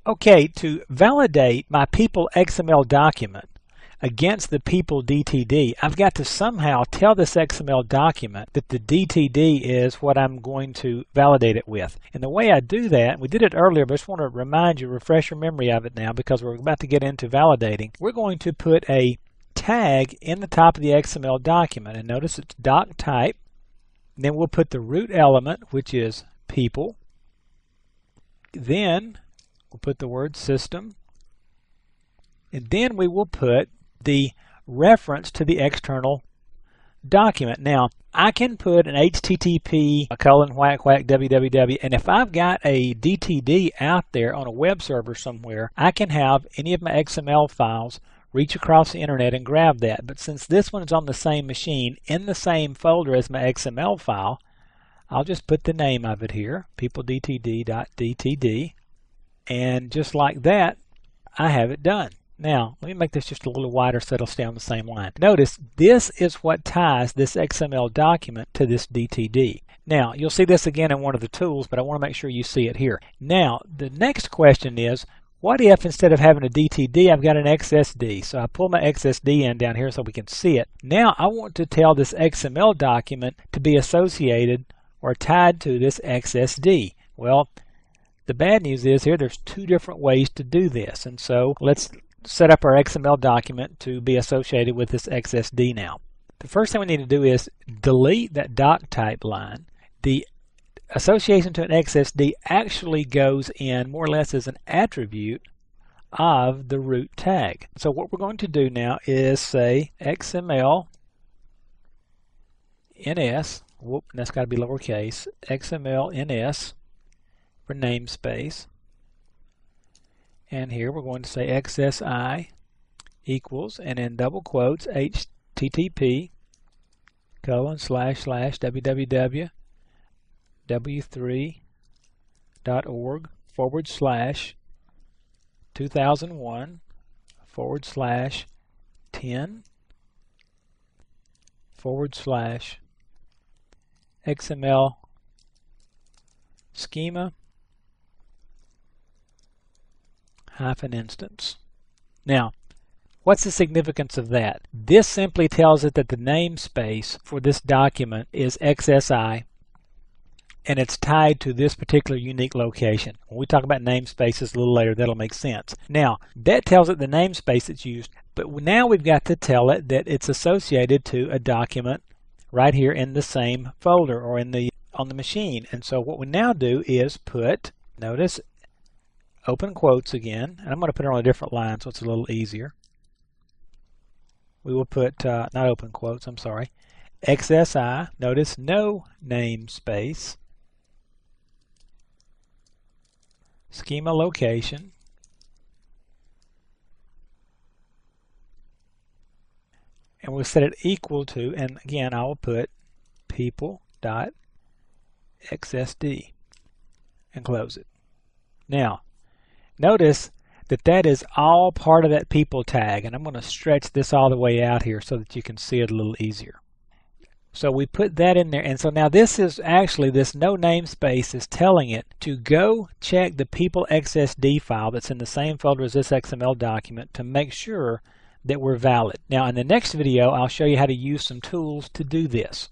Okay, to validate my people XML document against the people DTD, I've got to somehow tell this XML document that the DTD is what I'm going to validate it with. And the way I do that, we did it earlier, but I just want to remind you, refresh your memory of it now because we're about to get into validating. We're going to put a tag in the top of the XML document, and notice it's doc type. And then we'll put the root element, which is people. Then we'll put the word system, and then we will put the reference to the external document. Now, I can put an HTTP www, and if I've got a DTD out there on a web server somewhere, I can have any of my XML files reach across the internet and grab that. But since this one is on the same machine in the same folder as my XML file, I'll just put the name of it here, peopledtd.dtd, and just like that, I have it done. Now, let me make this just a little wider so it'll stay on the same line. Notice, this is what ties this XML document to this DTD. Now, you'll see this again in one of the tools, but I want to make sure you see it here. Now, the next question is, what if instead of having a DTD, I've got an XSD? So I pull my XSD in down here so we can see it. Now, I want to tell this XML document to be associated or tied to this XSD. Well, the bad news is here, there's two different ways to do this. And so let's set up our XML document to be associated with this XSD now. The first thing we need to do is delete that doc type line. The association to an XSD actually goes in more or less as an attribute of the root tag. So what we're going to do now is say XML ns, whoop, that's got to be lowercase, XML ns for namespace. And here we're going to say XSI equals, and in double quotes, HTTP w3.org/2001/10/XML schema -instance. Now, what's the significance of that? This simply tells it that the namespace for this document is XSI, and it's tied to this particular unique location. When we talk about namespaces a little later, that'll make sense. Now, that tells it the namespace that's used, but now we've got to tell it that it's associated to a document right here in the same folder or on the machine. And so what we now do is put, notice, open quotes again, and I'm going to put it on a different line so it's a little easier. We will put, not open quotes, I'm sorry, XSI, notice no namespace, schema location, and we'll set it equal to, and again I will put people.xsd and close it. Now, notice that that is all part of that people tag, and I'm going to stretch this all the way out here so that you can see it a little easier. So we put that in there, and so now this is actually, this no namespace is telling it to go check the people XSD file that's in the same folder as this XML document to make sure that we're valid. Now in the next video I'll show you how to use some tools to do this.